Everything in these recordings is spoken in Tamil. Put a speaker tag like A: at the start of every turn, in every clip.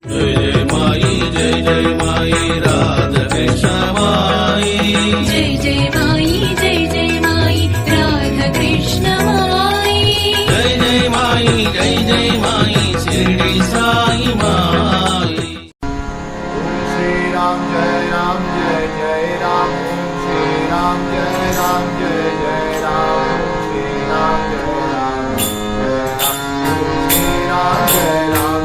A: जय जय माई राधा कृष्ण माई
B: जय जय माई राधा कृष्ण माई
A: जय माई शिरडी साई माई
C: श्री राम जय जय राम श्री राम जय जय राम श्री राम जय राम जय जय राम श्री राम जय जय राम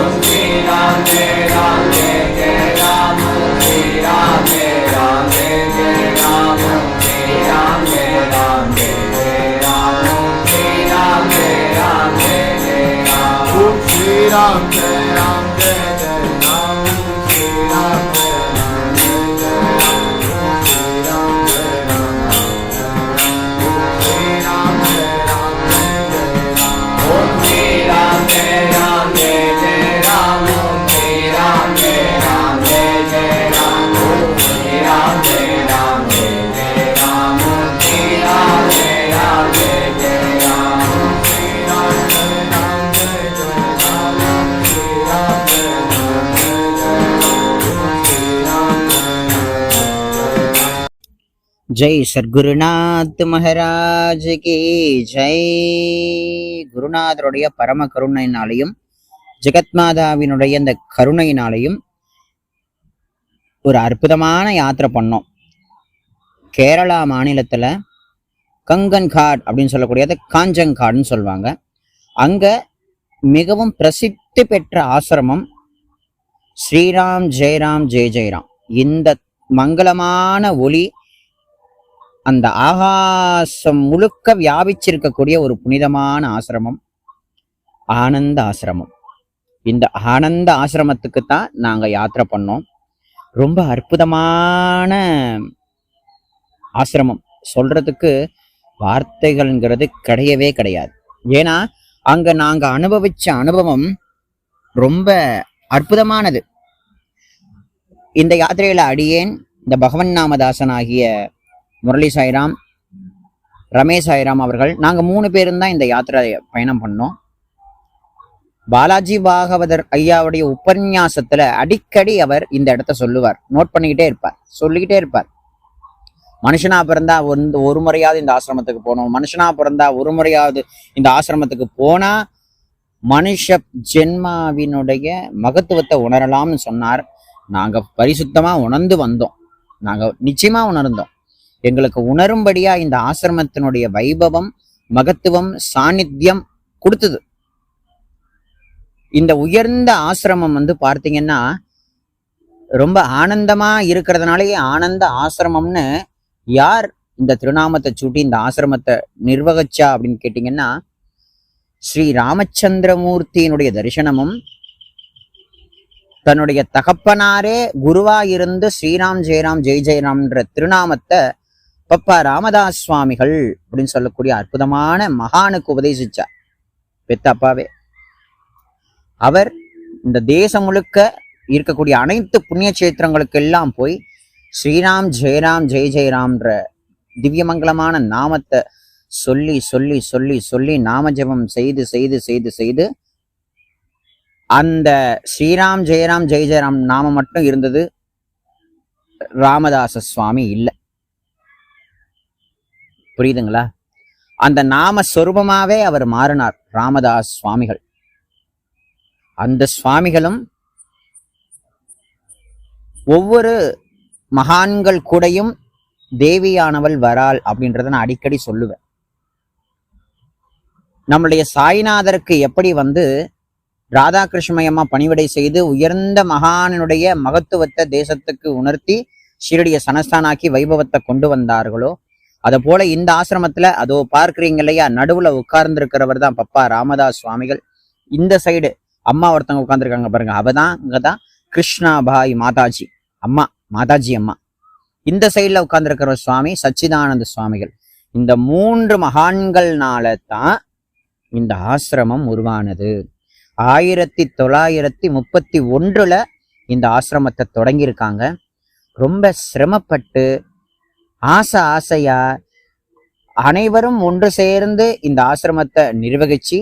C: श्री राम जय राम जय जय राम श्री राम जय राम जय जय राम श्री राम जय जय राम श्री राम जय जय राम श्री राम जय जय राम श्री राम जय श्री राम जय राम जय जय राम श्री राम जय जय राम श्री राम जय राम श्री राम जय जय राम श्री राम जय राम जय
D: जय சர்க்குருநாத் மகாராஜ் கி ஜெய். குருநாதருடைய பரம கருணையினாலையும் ஜெகத்மாதாவினுடைய இந்த கருணையினாலையும் ஒரு அற்புதமான யாத்திரை பண்ணோம். கேரளா மாநிலத்துல கங்கன் காட் அப்படின்னு சொல்லக்கூடியது காஞ்சங்காடுன்னு சொல்லுவாங்க. அங்க மிகவும் பிரசித்தி பெற்ற ஆசிரமம் ஸ்ரீராம் ஜெயராம் ஜெய் ஜெயராம். இந்த மங்களமான ஒளி அந்த ஆகாசம் முழுக்க வியாபிச்சிருக்கக்கூடிய ஒரு புனிதமான ஆசிரமம் ஆனந்த ஆசிரமம். இந்த ஆனந்த ஆசிரமத்துக்கு தான் நாங்க யாத்திரை பண்ணோம். ரொம்ப அற்புதமான ஆசிரமம், சொல்றதுக்கு வார்த்தைகள்ங்கிறது கிடையவே கிடையாது. ஏன்னா அங்க நாங்க அனுபவிச்ச அனுபவம் ரொம்ப அற்புதமானது. இந்த யாத்திரையில அடியேன் இந்த பகவன் நாமதாசன் ஆகிய முரளி சாய்ராம், ரமேஷ் சாய்ராம் அவர்கள், நாங்க 3 பேரும் தான் இந்த யாத்திரை பயணம் பண்ணோம். பாலாஜி பாகவதர் ஐயாவுடைய உபன்யாசத்துல அடிக்கடி அவர் இந்த இடத்த சொல்லுவார், நோட் பண்ணிக்கிட்டே இருப்பார், சொல்லிக்கிட்டே இருப்பார். மனுஷனா பிறந்தா ஒரு முறையாவது இந்த ஆசிரமத்துக்கு போகணும், மனுஷனா பிறந்தா ஒரு முறையாவது இந்த ஆசிரமத்துக்கு போனா மனுஷ ஜென்மாவினுடைய மகத்துவத்தை உணரலாம்னு சொன்னார். நாங்க பரிசுத்தமா உணர்ந்து வந்தோம், நாங்க நிச்சயமா உணர்ந்தோம். எங்களுக்கு உணரும்படியா இந்த ஆசிரமத்தினுடைய வைபவம், மகத்துவம், சாநித்தியம் கொடுத்தது. இந்த உயர்ந்த ஆசிரமம் பார்த்தீங்கன்னா ரொம்ப ஆனந்தமா இருக்கிறதுனாலேயே ஆனந்த ஆசிரமம்னு யார் இந்த திருநாமத்தை சூட்டி இந்த ஆசிரமத்தை நிர்வகிச்சா அப்படின்னு கேட்டீங்கன்னா, ஸ்ரீ ராமச்சந்திரமூர்த்தியினுடைய தரிசனமும் தன்னுடைய தகப்பனாரே குருவா இருந்து ஸ்ரீராம் ஜெயராம் ஜெய் ஜெயராம்ன்ற திருநாமத்தை பப்பா ராமதாஸ் சுவாமிகள் அப்படின்னு சொல்லக்கூடிய அற்புதமான மகானுக்கு உபதேசிச்சார். பெத்த அப்பாவே அவர் இந்த தேசம் முழுக்க இருக்கக்கூடிய அனைத்து புண்ணிய கஷேத்திரங்களுக்கு எல்லாம் போய் ஸ்ரீராம் ஜெயராம் ஜெய் ஜெயராம்ன்ற திவ்யமங்கலமான நாமத்தை சொல்லி சொல்லி சொல்லி சொல்லி நாம ஜபம் செய்து செய்து செய்து செய்து அந்த ஸ்ரீராம் ஜெயராம் ஜெய் ஜெயராம் நாமம் மட்டும் இருந்தது, ராமதாச சுவாமி இல்லை. புரியுதுங்களா? அந்த நாம சொரூபமாவே அவர் மாறினார் ராமதாஸ் சுவாமிகள். அந்த சுவாமிகளும் ஒவ்வொரு மகான்கள் கூடயும் தேவியானவள் வராள் அப்படின்றத நான் அடிக்கடி சொல்லுவேன். நம்மளுடைய சாய்நாதருக்கு எப்படி ராதாகிருஷ்ணமயமா பணிவிடை செய்து உயர்ந்த மகானுடைய மகத்துவத்தை தேசத்துக்கு உணர்த்தி ஷீரடிய சனஸ்தானாக்கி வைபவத்தை கொண்டு வந்தார்களோ, அதை போல இந்த ஆசிரமத்துல அதோ பார்க்கிறீங்க இல்லையா, நடுவுல உட்கார்ந்து இருக்கிறவர் தான் பப்பா ராமதாஸ் சுவாமிகள். இந்த சைடு அம்மா ஒருத்தவங்க உட்கார்ந்துருக்காங்க பாருங்க, அவதான் இங்கதான் கிருஷ்ணாபாய் மாதாஜி அம்மா, மாதாஜி அம்மா. இந்த சைட்ல உட்கார்ந்துருக்கிற சுவாமி சச்சிதானந்த சுவாமிகள். இந்த 3 மகான்கள்னால தான் இந்த ஆசிரமம் உருவானது. 1931 இந்த ஆசிரமத்தை தொடங்கியிருக்காங்க. ரொம்ப சிரமப்பட்டு ஆசையா அனைவரும் ஒன்று சேர்ந்து இந்த ஆசிரமத்தை நிர்வகிச்சு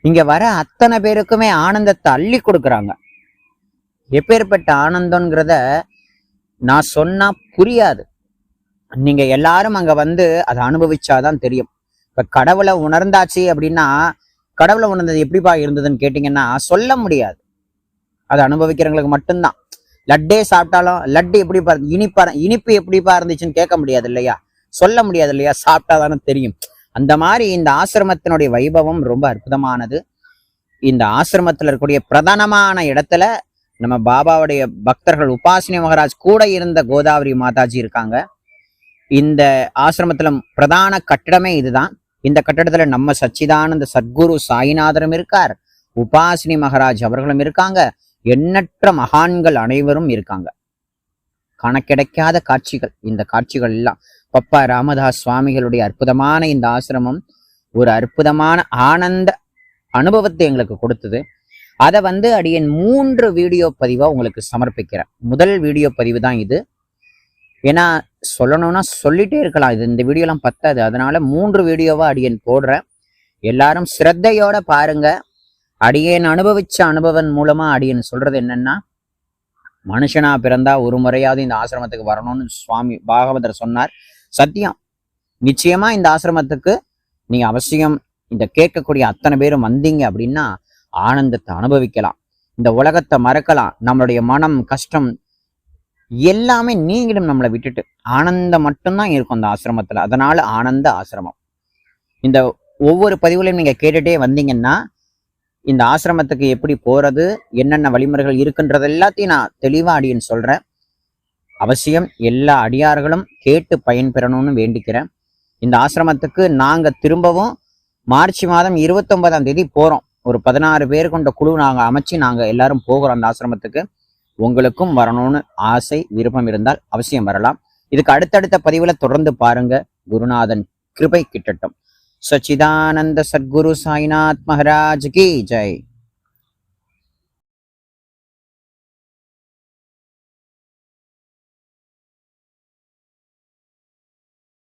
D: இங்க வர அத்தனை பேருக்குமே ஆனந்தத்தை அள்ளி கொடுக்குறாங்க. எப்பேற்பட்ட ஆனந்தம்ங்கிறத நான் சொன்னா புரியாது. நீங்க எல்லாரும் அங்க வந்து அதை அனுபவிச்சாதான் தெரியும். இப்ப கடவுளை உணர்ந்தாச்சு அப்படின்னா, கடவுளை உணர்ந்தது எப்படிப்பா இருந்ததுன்னு கேட்டீங்கன்னா சொல்ல முடியாது. அதை அனுபவிக்கிறவங்களுக்கு மட்டும்தான். லட்டே சாப்பிட்டாலும் லட்டு எப்படிப்பா இனிப்பு எப்படிப்பா இருந்துச்சுன்னு கேட்க முடியாது இல்லையா, சொல்ல முடியாது இல்லையா, சாப்பிட்டாதானே தெரியும். அந்த மாதிரி இந்த ஆசிரமத்தினுடைய வைபவம் ரொம்ப அற்புதமானது. இந்த ஆசிரமத்துல இருக்கக்கூடிய பிரதானமான இடத்துல நம்ம பாபாவுடைய பக்தர்கள் உபாசினி மகராஜ் கூட இருந்த கோதாவரி மாதாஜி இருக்காங்க. இந்த ஆசிரமத்துல பிரதான கட்டிடமே இதுதான். இந்த கட்டிடத்துல நம்ம சச்சிதானந்த சத்குரு சாய்நாதரும் இருக்கார், உபாசினி மகராஜ் அவர்களும் இருக்காங்க, எண்ணற்ற மகான்கள் அனைவரும் இருக்காங்க. கணக்கிடைக்காத காட்சிகள். இந்த காட்சிகள் எல்லாம் பப்பா ராமதாஸ் சுவாமிகளுடைய அற்புதமான இந்த ஆசிரமம் ஒரு அற்புதமான ஆனந்த அனுபவத்தை எங்களுக்கு கொடுத்தது. அதை வந்து அடியன் 3 வீடியோ பதிவா உங்களுக்கு சமர்ப்பிக்கிறேன். முதல் வீடியோ பதிவு தான் இது. ஏன்னா சொல்லணும்னா சொல்லிட்டே இருக்கலாம், இது இந்த வீடியோலாம் பத்தாது. அதனால 3 வீடியோவா அடியன் போடுறேன். எல்லாரும் சிரத்தையோட பாருங்க. அடியேன் அனுபவிச்ச அனுபவம் மூலமா அடியன் சொல்றது என்னன்னா, மனுஷனா பிறந்தா ஒரு முறையாவது இந்த ஆசிரமத்துக்கு வரணும்னு சுவாமி பாகவதர் சொன்னார். சத்தியம். நிச்சயமா இந்த ஆசிரமத்துக்கு நீங்க அவசியம் இந்த கேட்கக்கூடிய அத்தனை பேரும் வந்தீங்க அப்படின்னா ஆனந்தத்தை அனுபவிக்கலாம், இந்த உலகத்தை மறக்கலாம், நம்மளுடைய மனம் கஷ்டம் எல்லாமே நீங்களும் நம்மளை விட்டுட்டு ஆனந்தம் மட்டும்தான் இருக்கும் அந்த ஆசிரமத்துல. அதனால ஆனந்த ஆசிரமம். இந்த ஒவ்வொரு பதிவுலையும் நீங்க கேட்டுட்டே வந்தீங்கன்னா இந்த ஆசிரமத்துக்கு எப்படி போறது, என்னென்ன வழிமுறைகள் இருக்குன்றது எல்லாத்தையும் நான் தெளிவா அடியேன் சொல்றேன். அவசியம் எல்லா அடியார்களும் கேட்டு பயன்பெறணும்னு வேண்டிக்கிறேன். இந்த ஆசிரமத்துக்கு நாங்க திரும்பவும் மார்ச் மாதம் 29ஆம் தேதி போறோம். ஒரு 16 பேர் கொண்ட குழு நாங்க அமைச்சு நாங்க எல்லாரும் போகிறோம் அந்த ஆசிரமத்துக்கு. உங்களுக்கும் வரணும்னு ஆசை விருப்பம் இருந்தால் அவசியம் வரலாம். இதுக்கு அடுத்தடுத்த பதிவுல தொடர்ந்து பாருங்க. குருநாதன் கிருபை கிட்டட்டும். சச்சிதானந்த சத்குரு சாய்நாத் மகாராஜ் கி ஜெய்.